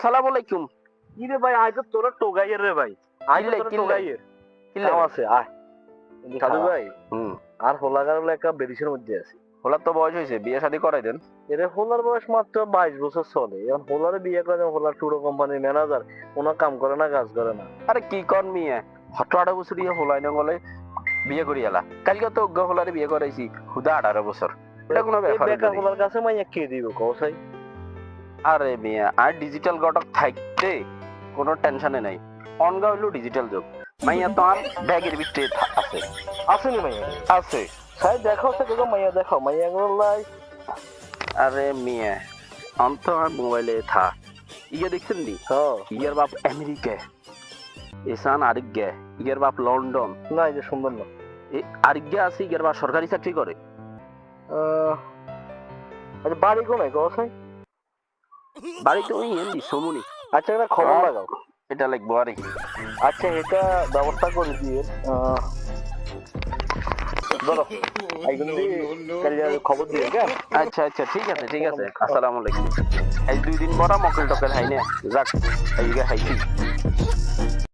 আসসালামু আলাইকুম। কি রে ভাই, আয় তো তোরা টোগাইয়ের রে ভাই, আয় তো কিল্লে, তোরা কিল্লে? টোগাইয়ের কিল্লে? কাম আছে, আয় সাধু ভাই। হুম। আর হোলাগার হলো একটা বেরিসের মধ্যে আছে। হোলার তো বয়স হয়েছে, বিয়ে শাদী করাই দেন। এরে হোলার বয়স মাত্র 22 বছর চলে, এখন হোলারে বিয়ে করে হোলার টুডো কোম্পানির ম্যানেজার, কোনো কাম করে না, কাজ করে না। আরে কি কর মিয়া, 17-18 বছর ইয়ে হোলাই না গলে বিয়ে করি এলা। কালকে তো অজ্ঞ হোলারে বিয়ে করাইছি, হুদা 18 বছর। এটা কোনো এই ব্যাপার বেকার না। হোলার কাছে মাইয়া কে দিব কসাই? আরে মিয়া, আর ডিজিটাল ঘটক থাকতে কোনো টেনশনে নাই। অনগা হইলো ডিজিটাল যুগ। মাইয়া তো আর ব্যাগের ভিতরে আছে। আসেনি মাইয়া? আছে। সাই দেখাও সে কেগো মাইয়া, দেখাও মাইয়া গুলো লাই। আরে মিয়া, অন্ত আর মোবাইলে থা। ইয়ে দেখছেন নি? হ্যাঁ। ইয়ার বাপ আমেরিকা, এসান আরিজ্ঞা, ইয়ার বাপ লন্ডন। না, এই যে সুন্দর না। আরিজ্ঞা আছে, ইয়ার বাপ সরকারি চাকরি করে। আচ্ছা, বাড়ি কোনায় কসাই? বাড়িতে ওই এমনি সমুনি। আচ্ছা, একটা খবর লাগাও। এটা লাগবো আরে। আচ্ছা, এটা ব্যবস্থা করে দিয়ে ধরো এইগুলো দিয়ে কাল খবর দিয়ে কেন? আচ্ছা আচ্ছা, ঠিক আছে ঠিক আছে। আসসালামু আলাইকুম। এই 2 দিন পর মকল টকল হাই না, যাক এইগা হাইছি।